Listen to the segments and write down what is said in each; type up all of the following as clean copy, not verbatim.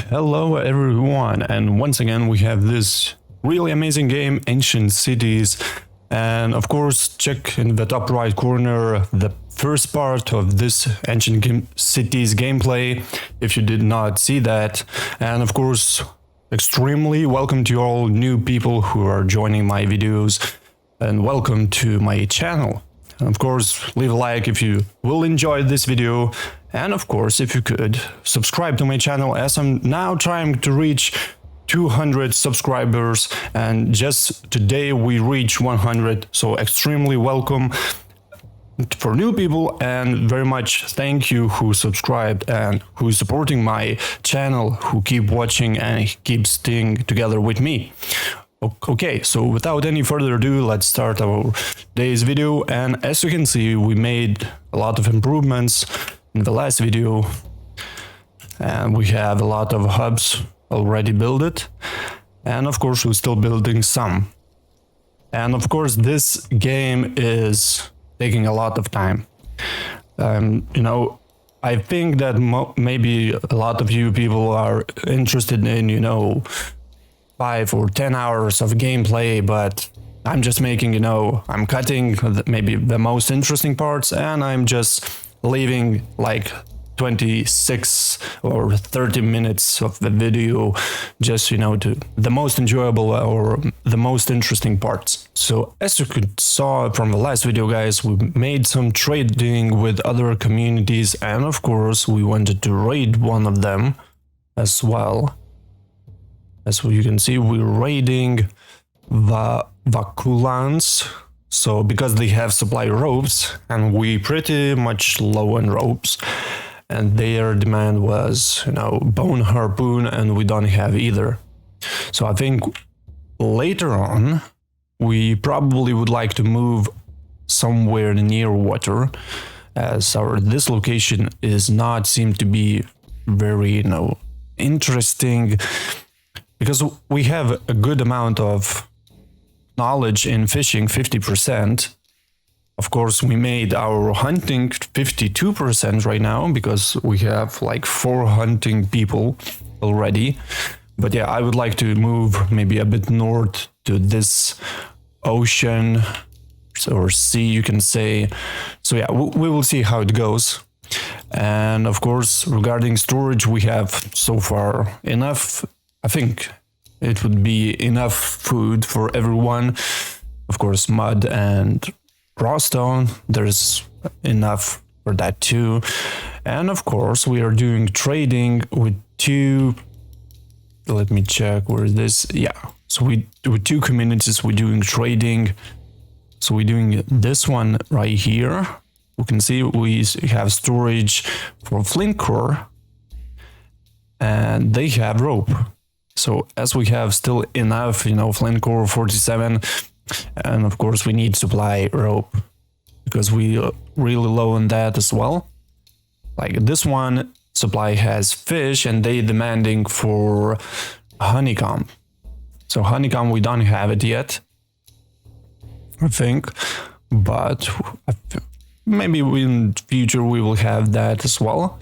Hello everyone, and once again we have this really amazing game, Ancient Cities, and of course check in the top right corner the first part of this Cities gameplay if you did not see that. And of course, extremely welcome to all new people who are joining my videos, and welcome to my channel. And of course, leave a like if you will enjoy this video, and of course, if you could, subscribe to my channel, as I'm now trying to reach 200 subscribers, and just today we reached 100, so extremely welcome for new people, and very much thank you who subscribed and who is supporting my channel, who keep watching and keep staying together with me. Okay, so without any further ado, let's start our day's video. And as you can see, we made a lot of improvements in the last video, and we have a lot of hubs already built, and of course we're still building some. And of course this game is taking a lot of time. I think that maybe a lot of you people are interested in 5 or 10 hours of gameplay, but I'm just making, I'm cutting maybe the most interesting parts, and I'm just leaving like 26 or 30 minutes of the video just, to the most enjoyable or the most interesting parts. So as you could saw from the last video, guys, we made some trading with other communities, and of course we wanted to raid one of them as well. As you can see, we're raiding the Vakulans. So because they have supply ropes and we pretty much low on ropes, and their demand was, bone harpoon, and we don't have either. So I think later on, we probably would like to move somewhere near water, as this location is not seem to be very, interesting, because we have a good amount of knowledge in fishing, 50%. Of course, we made our hunting 52% right now, because we have like 4 hunting people already. But yeah, I would like to move maybe a bit north to this ocean or sea, you can say. So yeah, we will see how it goes. And of course, regarding storage, we have so far enough. I think it would be enough food for everyone. Of course, mud and raw stone, there's enough for that too. And of course, we are doing trading with let me check where is this. Yeah, so with 2 communities we're doing trading. So we're doing this one right here. You can see we have storage for flint core, and they have rope. So as we have still enough, flint core 47, and of course we need supply rope, because we are really low on that as well. Like this one supply has fish, and they demanding for honeycomb. So honeycomb, we don't have it yet, I think, but maybe in the future we will have that as well.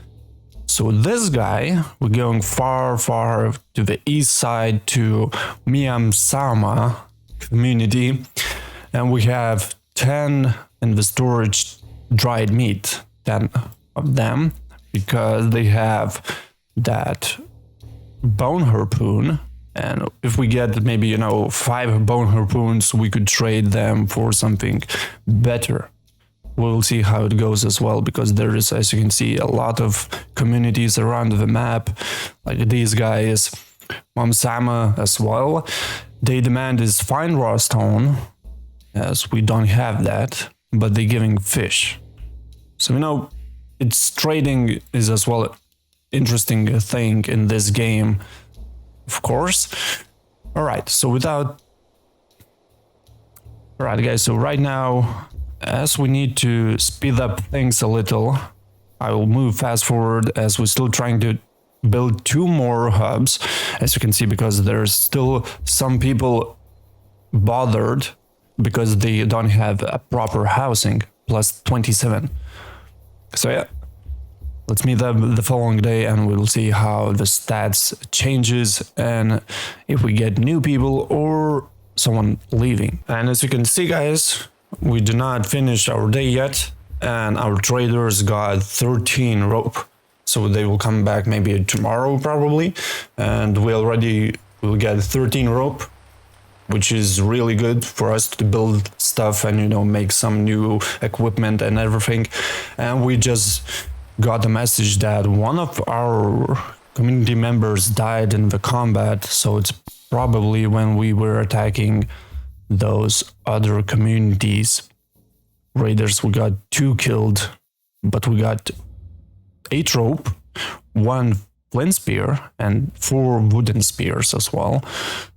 So this guy, we're going far to the east side to Miamsama community, and we have 10 in the storage dried meat, 10 of them, because they have that bone harpoon. And if we get maybe 5 bone harpoons, we could trade them for something better. We'll see how it goes as well, because there is, as you can see, a lot of communities around the map, like these guys, Mamsama as well. They demand is fine raw stone, as we don't have that, but they're giving fish. So it's trading is as well interesting thing in this game, of course. Alright, guys, so right now, as we need to speed up things a little, I will move fast forward, as we're still trying to build 2 more hubs, as you can see, because there's still some people bothered because they don't have a proper housing, plus 27. So yeah, let's meet them the following day and we'll see how the stats changes and if we get new people or someone leaving. And as you can see, guys, we do not finish our day yet, and our traders got 13 rope. So they will come back maybe tomorrow probably, and we already will get 13 rope, which is really good for us to build stuff and, you know, make some new equipment and everything. And we just got a message that one of our community members died in the combat, so it's probably when we were attacking those other communities. Raiders, we got 2 killed, but we got 8 rope, 1 flint spear, and 4 wooden spears as well.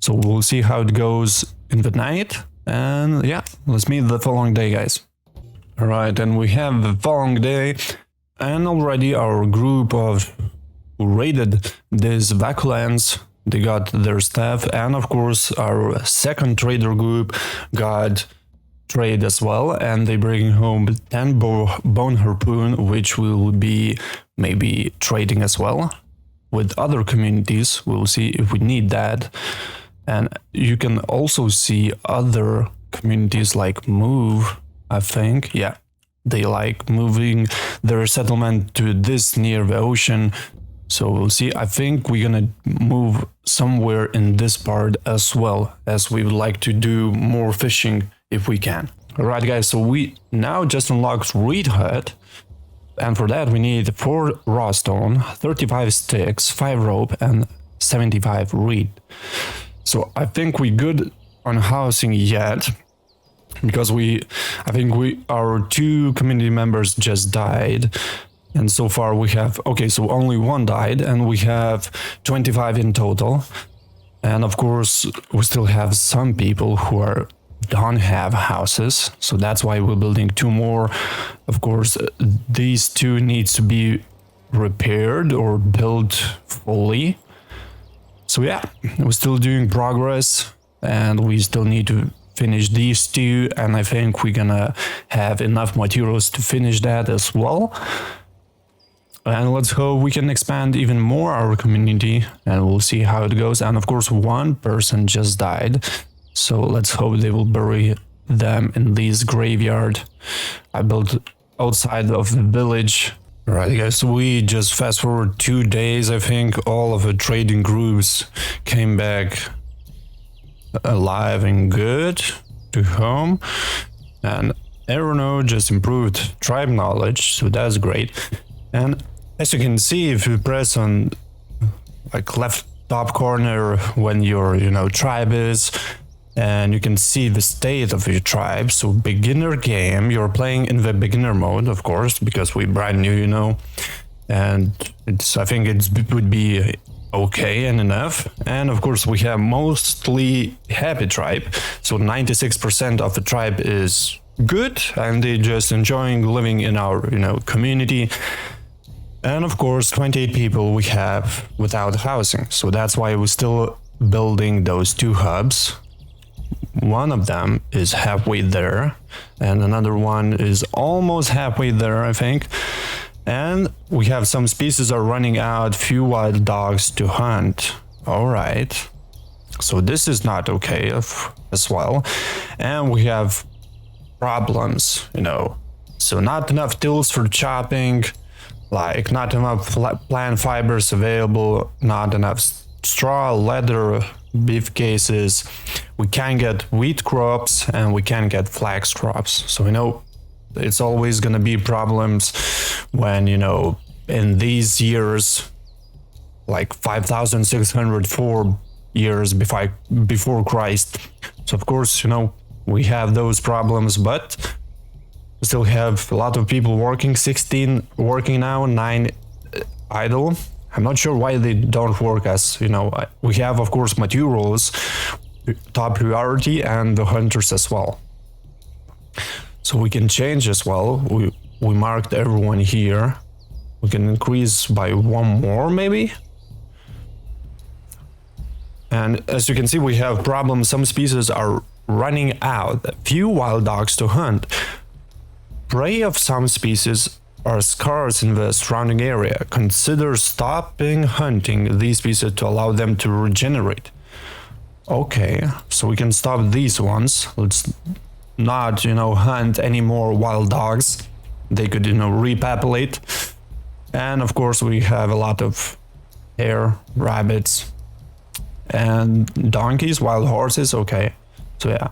So we'll see how it goes in the night, and yeah, let's meet the following day, guys. Alright, and we have the following day, and already our group of who raided these Vaculands, they got their stuff, and of course our second trader group got trade as well, and they bring home 10 bone harpoon, which will be maybe trading as well with other communities. We'll see if we need that. And you can also see other communities like move, I think, yeah, they like moving their settlement to this near the ocean. So we'll see. I think we're gonna move somewhere in this part as well, as we would like to do more fishing if we can. Alright, guys, so we now just unlocked Reed Hut, and for that we need 4 raw stone, 35 sticks, 5 rope, and 75 reed. So I think we're good on housing yet, because I think our 2 community members just died, and so far we have, okay, so only 1 died, and we have 25 in total. And of course we still have some people who don't have houses, so that's why we're building 2 more. Of course, these 2 needs to be repaired or built fully. So yeah, we're still doing progress, and we still need to finish these 2, and I think we're gonna have enough materials to finish that as well. And let's hope we can expand even more our community, and we'll see how it goes. And of course 1 person just died, so let's hope they will bury them in this graveyard I built outside of the village. Right, guys, so we just fast forward 2 days. I think all of the trading groups came back alive and good to home, and Aerono just improved tribe knowledge, so that's great. And as you can see, if you press on like left top corner when your tribe is, and you can see the state of your tribe. So beginner game, you're playing in the beginner mode, of course, because we're brand new, and I think it would be okay and enough. And of course we have mostly happy tribe, so 96% of the tribe is good and they just enjoying living in our community. And of course 28 people we have without housing, so that's why we're still building those 2 hubs. One of them is halfway there, and another one is almost halfway there, I think. And we have some species are running out, few wild dogs to hunt. Alright, so this is not okay as well. And we have problems, so not enough tools for chopping, like not enough plant fibers available, not enough straw, leather, beef cases. We can't get wheat crops and we can't get flax crops. So it's always gonna be problems when in these years, like 5,604 years before Christ. So of course we have those problems, but we still have a lot of people working. 16 working now, 9 idle. I'm not sure why they don't work as, we have, of course, materials, top priority, and the hunters as well. So we can change as well. We marked everyone here. We can increase by 1 more, maybe. And as you can see, we have problems. Some species are running out. Few wild dogs to hunt. Prey of some species are scarce in the surrounding area. Consider stopping hunting these species to allow them to regenerate. Okay, so we can stop these ones. Let's not, hunt any more wild dogs. They could, repopulate. And of course, we have a lot of hare, rabbits, and donkeys, wild horses. Okay, so yeah.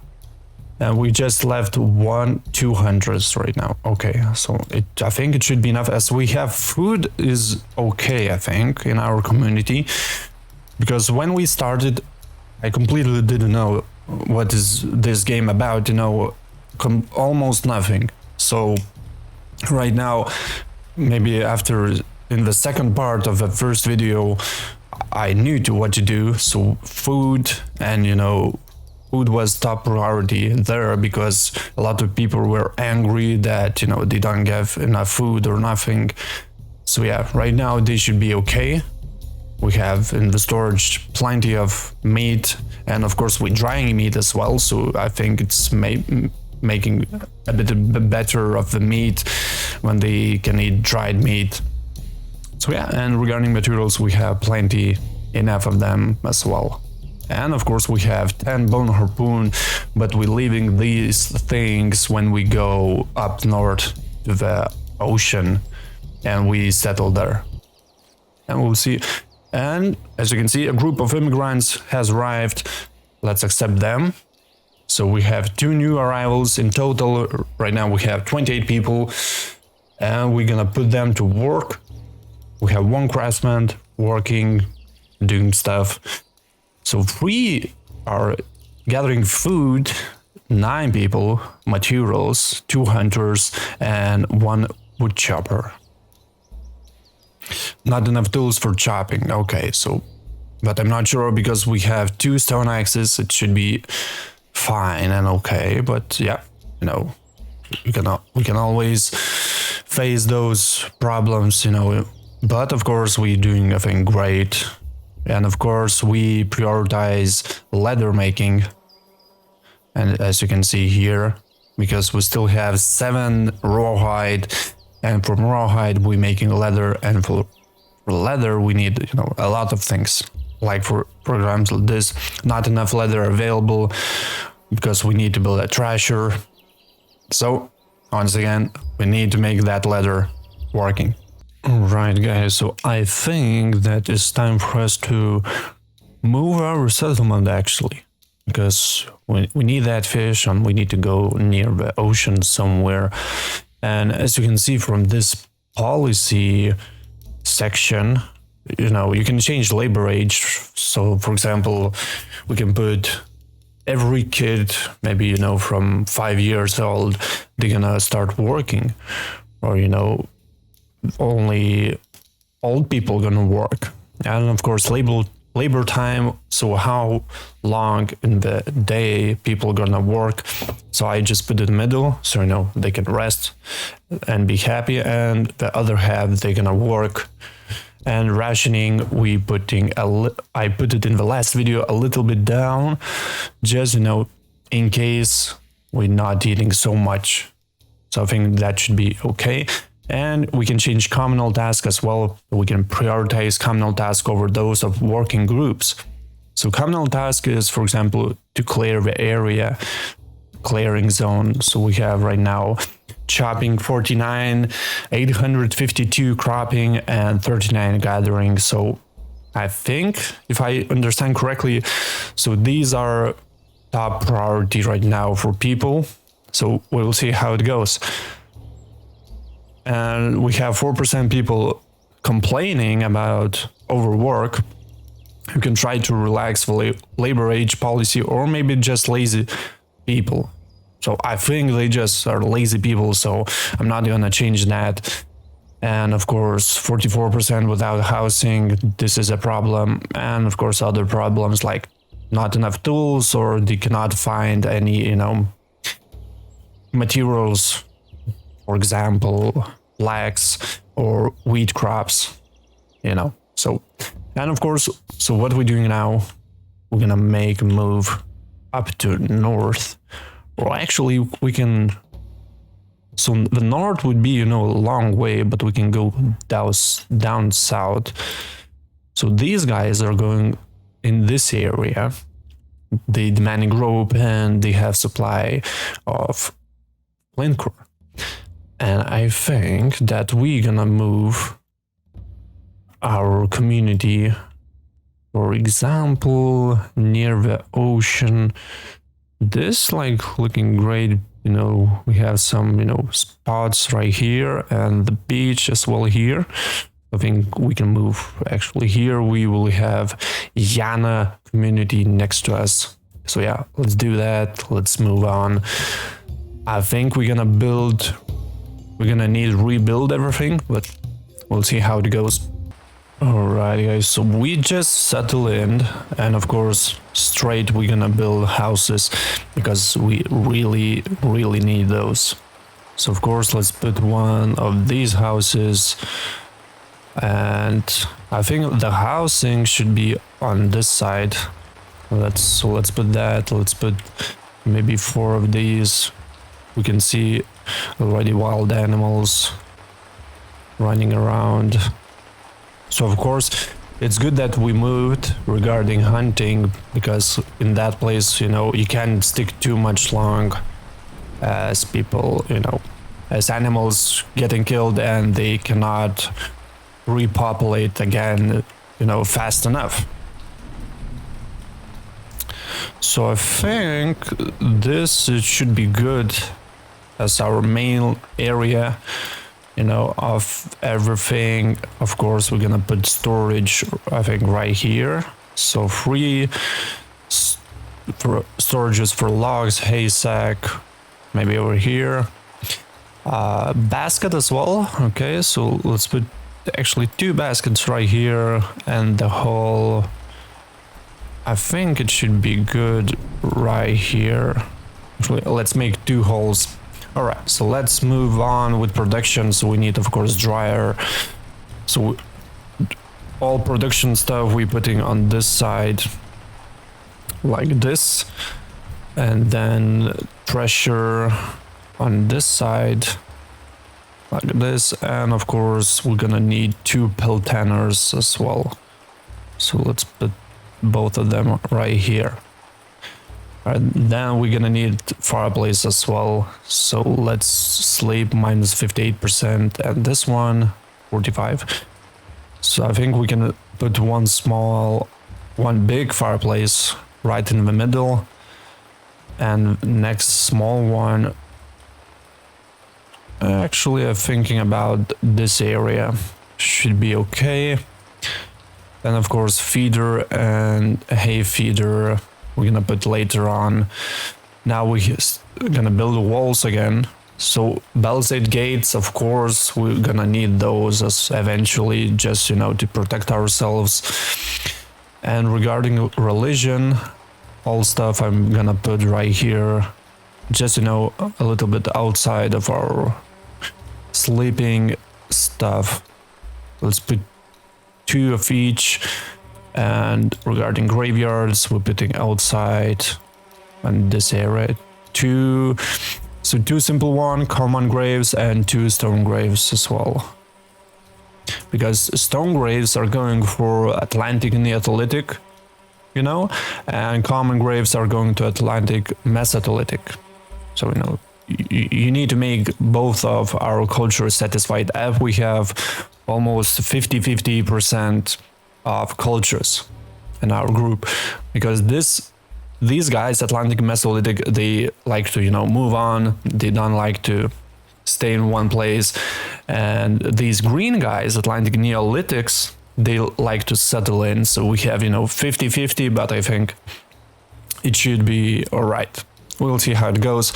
And we just left 200 right now. Okay, so I think it should be enough, as we have food is okay, I think, in our community. Because when we started, I completely didn't know what is this game about, almost nothing. So right now, maybe in the second part of the first video, I knew what to do. So food and, food was top priority there, because a lot of people were angry that, they don't have enough food or nothing. So yeah, right now they should be okay. We have in the storage plenty of meat, and of course we're drying meat as well. So I think it's making a bit better of the meat when they can eat dried meat. So yeah, and regarding materials, we have enough of them as well. And of course we have 10 bone harpoon, but we're leaving these things when we go up north to the ocean and we settle there. And we'll see. And as you can see, a group of immigrants has arrived. Let's accept them. So we have 2 new arrivals in total. Right now we have 28 people, and we're gonna put them to work. We have 1 craftsman working, doing stuff. So 3 are gathering food, 9 people, materials, 2 hunters, and 1 wood chopper. Not enough tools for chopping. Okay, so, but I'm not sure, because we have 2 stone axes. It should be fine and okay, but yeah, we can always face those problems, But of course, we're doing, I think, great. And of course, we prioritize leather making. And as you can see here, because we still have 7 rawhide, and from rawhide we're making leather, and for leather we need, a lot of things. Like for example, this, not enough leather available because we need to build a thrasher. So once again, we need to make that leather working. Alright guys, so I think that it's time for us to move our settlement actually, because we need that fish and we need to go near the ocean somewhere. And as you can see from this policy section, you can change labor age. So for example, we can put every kid, maybe, from 5 years old, they're gonna start working, or, only old people gonna work. And of course labor time, so how long in the day people gonna work. So I just put it in the middle, so they can rest and be happy, and the other half they're gonna work. And rationing, I put it in the last video a little bit down, just in case we're not eating so much. So I think that should be okay. And we can change communal tasks as well. We can prioritize communal tasks over those of working groups. So communal task is, for example, to clear the area, clearing zone. So we have right now chopping 49, 852 cropping, and 39 gathering. So I think, if I understand correctly, so these are top priority right now for people. So we'll see how it goes. And we have 4% people complaining about overwork. You can try to relax the labor age policy, or maybe just lazy people. So I think they just are lazy people, so I'm not gonna change that. And of course, 44% without housing, this is a problem. And of course, other problems like not enough tools, or they cannot find any, materials, for example, flax or wheat crops, So, and of course, so what we're doing now, we're gonna make a move up to north. Or actually, we can So the north would be, a long way, but we can go down south. So these guys are going in this area. They demanding rope and they have supply of flint core. And I think that we're gonna move our community, for example, near the ocean. This like looking great. We have some, spots right here and the beach as well here. I think we can move actually here. We will have Yana community next to us. So yeah, let's do that. Let's move on. I think we're gonna need to rebuild everything, but we'll see how it goes. Alright guys, so we just settled in, and of course straight we're gonna build houses because we really need those. So of course let's put one of these houses, and I think the housing should be on this side. Let's put that. Let's put maybe 4 of these. We can see already wild animals running around. So of course it's good that we moved regarding hunting, because in that place, you can't stick too much long as people, as animals getting killed and they cannot repopulate again, fast enough. So I think this should be good as our main area, of everything. Of course, we're gonna put storage, I think, right here. So 3 storages for logs, hay sack, maybe over here. Basket as well. Okay, so let's put actually 2 baskets right here, and the hole, I think it should be good right here. Actually, let's make 2 holes. Alright, so let's move on with production. So we need, of course, dryer. So all production stuff we're putting on this side, like this. And then thresher on this side, like this. And of course, we're gonna need 2 peltaners as well. So let's put both of them right here. Then we're gonna need fireplace as well. So let's sleep minus 58%, and this one 45. So I think we can put one big fireplace right in the middle, and next small one. Actually, I'm thinking about this area should be okay. And of course feeder and hay feeder we're gonna put later on. Now we're gonna build walls again. So palisade gates, of course, we're gonna need those as eventually, just to protect ourselves. And regarding religion, all stuff I'm gonna put right here, just a little bit outside of our sleeping stuff. Let's put 2 of each. And regarding graveyards, we're putting outside and this area 2. So 2 simple one, common graves, and 2 stone graves as well. Because stone graves are going for Atlantic Neolithic, and common graves are going to Atlantic Mesolithic. So, you need to make both of our cultures satisfied, as we have almost 50% of cultures in our group, because these guys, Atlantic Mesolithic, they like to move on. They don't like to stay in one place. And these green guys, Atlantic Neolithics, they like to settle in. So we have 50-50, but I think it should be all right. We'll see how it goes.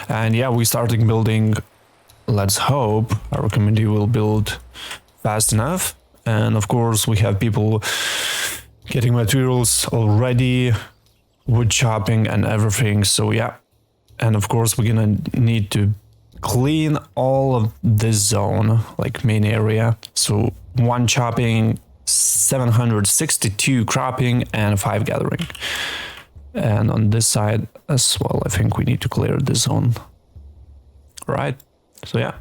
And yeah, we started building. Let's hope our community will build fast enough. And of course, we have people getting materials already, wood chopping and everything. So yeah, and of course, we're gonna need to clean all of this zone, like main area. So 1 chopping, 762 cropping, and 5 gathering. And on this side as well, I think we need to clear this zone. Right? So yeah,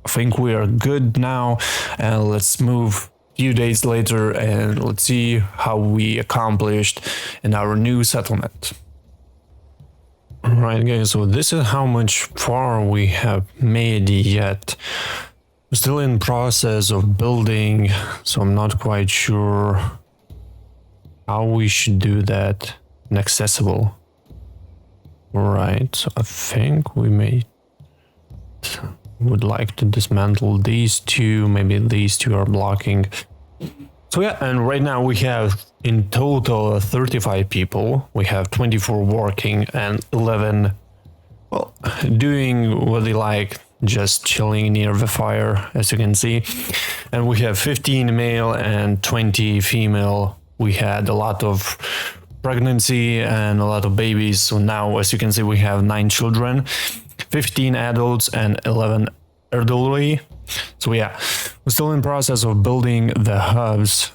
I think we are good now, and let's move a few days later and let's see how we accomplished in our new settlement. Alright guys, so this is how much far we have made yet. We're still in process of building, so I'm not quite sure how we should do that in accessible. Right, so I think we would like to dismantle these two, maybe these two are blocking. So yeah, and right now we have in total 35 people. We have 24 working and 11, well, doing what they like, just chilling near the fire, as you can see. And we have 15 male and 20 female. We had a lot of pregnancy and a lot of babies. So now, as you can see, we have 9 children, 15 adults and 11 elderly. So yeah, we're still in process of building the hubs.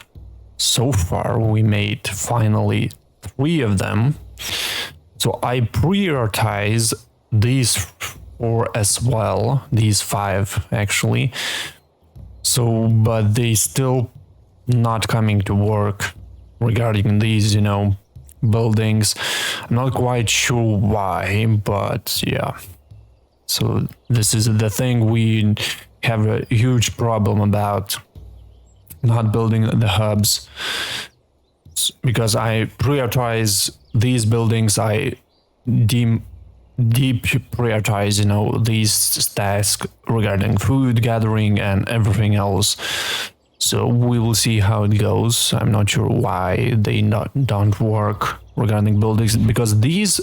So far we made finally 3 of them. So I prioritize these 4 as well, these 5 actually. So but they still not coming to work regarding these, buildings. I'm not quite sure why, but yeah. So this is the thing we have a huge problem about not building the hubs, because I prioritize these buildings. I deep prioritize, these tasks regarding food gathering and everything else. So we will see how it goes. I'm not sure why they don't work regarding buildings, because this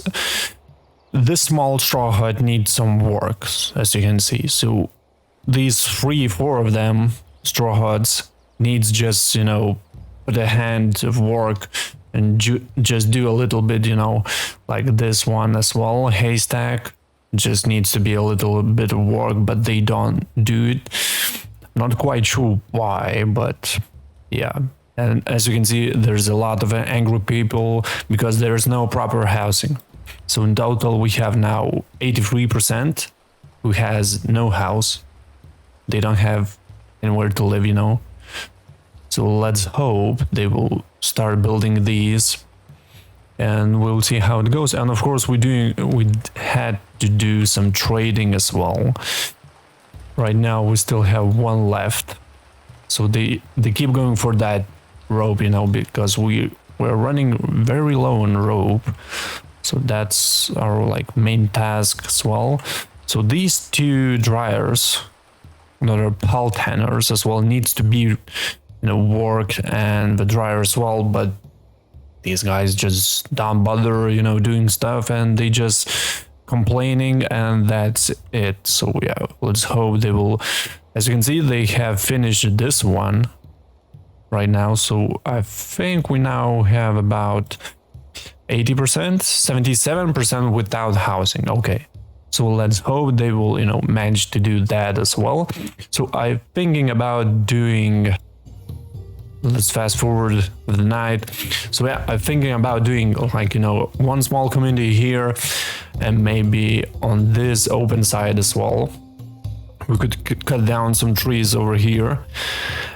small straw hut needs some work, as you can see. So these 3-4 of them straw huts needs just, put a hand of work and just do a little bit, like this one as well. Haystack just needs to be a little bit of work, but they don't do it. Not quite sure why, but yeah. And as you can see, there's a lot of angry people because there's no proper housing. So in total, we have now 83% who has no house. They don't have anywhere to live, So let's hope they will start building these, and we'll see how it goes. And of course, we had to do some trading as well. Right now, we still have 1 left. So they keep going for that rope, because we're running very low on rope. So that's our main task as well. So these 2 dryers, that are pal tanners as well, needs to be worked, and the dryer as well, but these guys just don't bother doing stuff, and they just complaining, and that's it. So yeah, let's hope they will. As you can see, they have finished this one right now, so I think we now have about 80%, 77% without housing. Okay, so let's hope they will manage to do that as well. So I'm thinking about doing, let's fast forward the night. So yeah, I'm thinking about doing 1 small community here, and maybe on this open side as well. We could cut down some trees over here,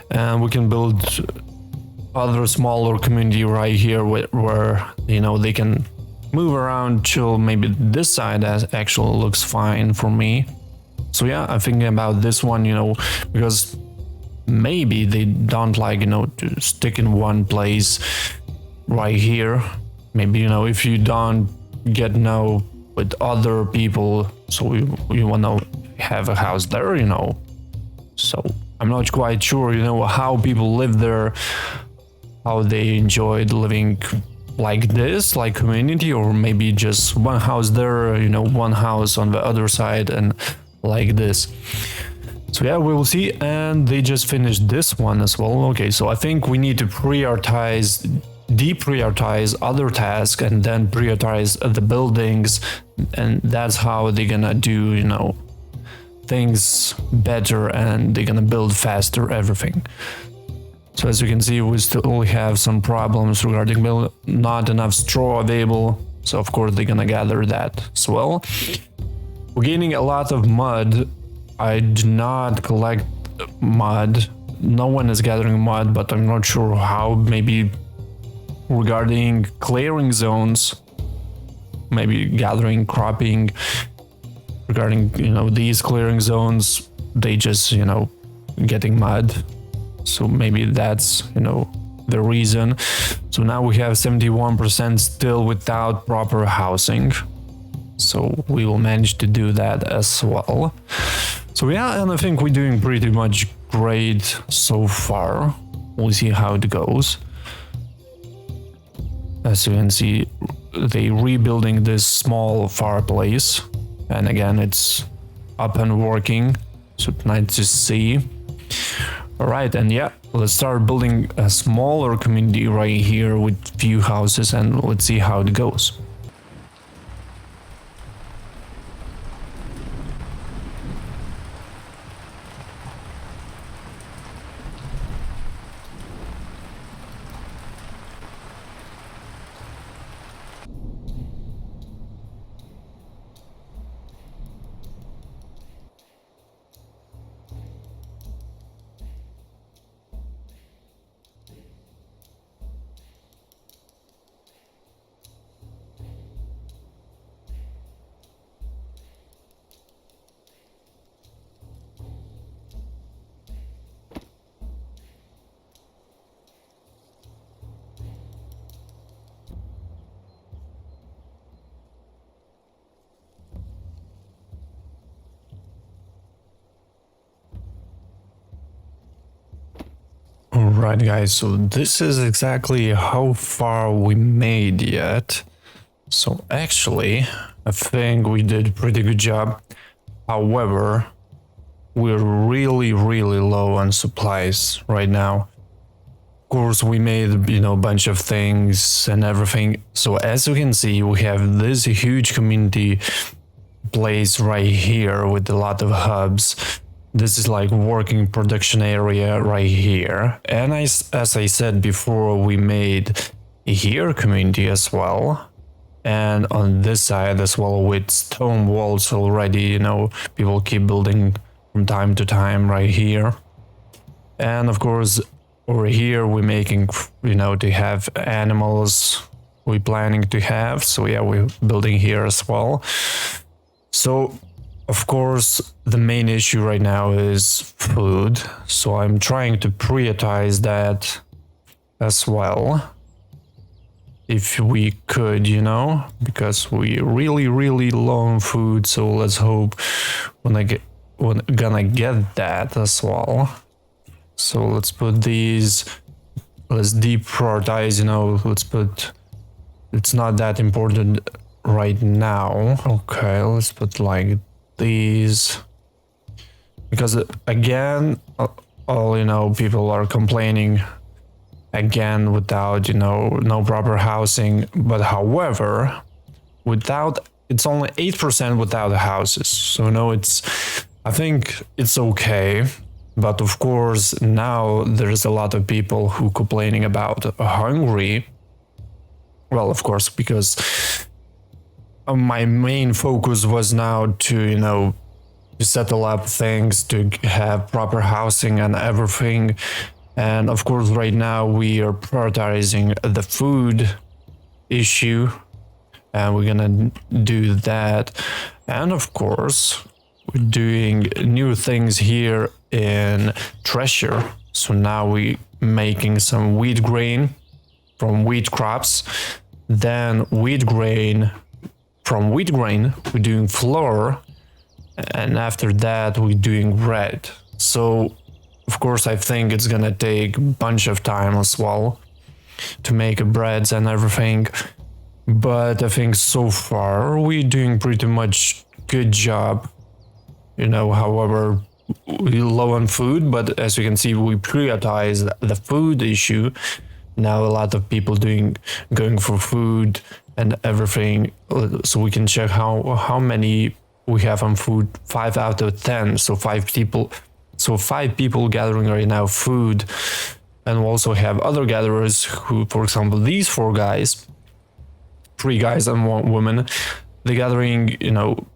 and we can build other smaller community right here where they can move around, chill. Maybe this side actually looks fine for me. So yeah, I'm thinking about this one, because maybe they don't like, to stick in one place right here. Maybe, if you don't get with other people, so you want to have a house there, So I'm not quite sure, how people live there, how they enjoyed living like this, like community, or maybe just one house there, one house on the other side, and like this. So yeah, we will see. And they just finished this one as well. Okay, so I think we need to deprioritize other tasks, and then prioritize the buildings, and that's how they're gonna do, things better, and they're gonna build faster everything. So as you can see, we still have some problems regarding not enough straw available. So of course they're gonna gather that as well. We're gaining a lot of mud I do not collect mud. No one is gathering mud, but I'm not sure how. Maybe regarding clearing zones, maybe gathering, cropping. Regarding, these clearing zones, they just, getting mud. So maybe that's, the reason. So now we have 71% still without proper housing. So we will manage to do that as well. So yeah, and I think we're doing pretty much great so far. We'll see how it goes. As you can see, they rebuilding this small fireplace. And again, it's up and working. So it's nice to see. Alright, and yeah, let's start building a smaller community right here with few houses, and let's see how it goes. Alright guys, so this is exactly how far we made yet. So actually, I think we did a pretty good job. However, we're really low on supplies right now. Of course, we made, a bunch of things and everything. So as you can see, we have this huge community place right here with a lot of hubs. This is like working production area right here. And as I said before, we made a here community as well. And on this side as well with stone walls already, people keep building from time to time right here. And of course, over here we're making, to have animals we're planning to have. So yeah, we're building here as well. So of course, the main issue right now is food, so I'm trying to prioritize that as well, if we could, because we really low on food. So let's hope we're gonna get that as well. So let's put these. Let's deprioritize. Let's put. It's not that important right now. Okay, let's put like these, because again, all people are complaining again without no proper housing. But however, it's only 8% without houses, so I think it's okay. But of course, now there's a lot of people who complaining about hungry. Well, of course, because my main focus was now to settle up things, to have proper housing and everything. And of course, right now we are prioritizing the food issue, and we're gonna do that. And of course, we're doing new things here in Treasure. So now we making some wheat grain from wheat crops, then wheat grain. From wheat grain, we're doing flour, and after that, we're doing bread. So, of course, I think it's gonna take a bunch of time as well to make breads and everything. But I think so far, we're doing pretty much good job. However, we're low on food, but as you can see, we prioritize the food issue. Now a lot of people going for food and everything, so we can check how many we have on food. 5 out of 10, so 5 people gathering right now food. And we also have other gatherers who, for example, these 4 guys, 3 guys and 1 woman, they're gathering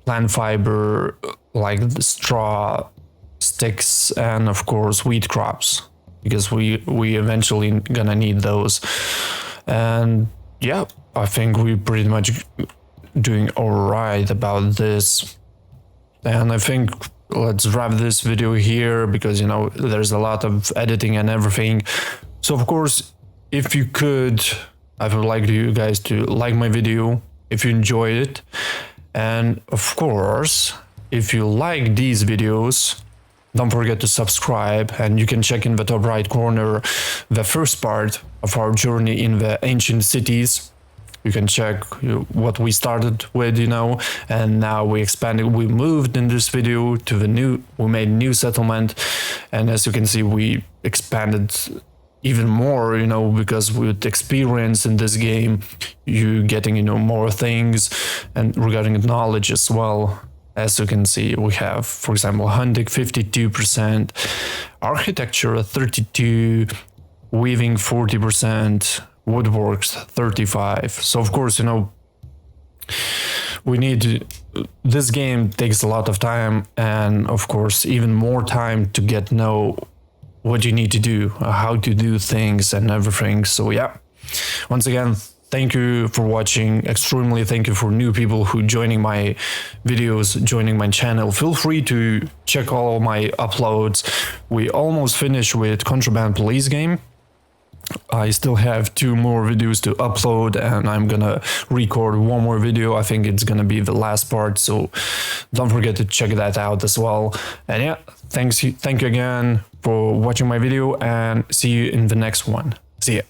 plant fiber, like the straw sticks and of course wheat crops, because we eventually gonna need those. And yeah, I think we pretty much doing all right about this. And I think let's wrap this video here, because there's a lot of editing and everything. So of course, if you could, I would like you guys to like my video if you enjoyed it. And of course, if you like these videos, don't forget to subscribe, and you can check in the top right corner the first part of our journey in the ancient cities. You can check what we started with, and now we expanded, we moved in this video to we made a new settlement. And as you can see, we expanded even more, because with experience in this game, you getting, more things, and regarding knowledge as well. As you can see, we have, for example, hunting 52%, architecture 32%, weaving 40%, woodworks 35%. So of course, we need to, this game takes a lot of time, and of course even more time to get to know what you need to do, how to do things and everything. So yeah, once again, thank you for watching. Extremely thank you for new people who joining my videos, joining my channel. Feel free to check all my uploads. We almost finished with Contraband Police game. I still have 2 more videos to upload, and I'm gonna record 1 more video. I think it's gonna be the last part, so don't forget to check that out as well. And yeah, thank you again for watching my video, and see you in the next one. See ya.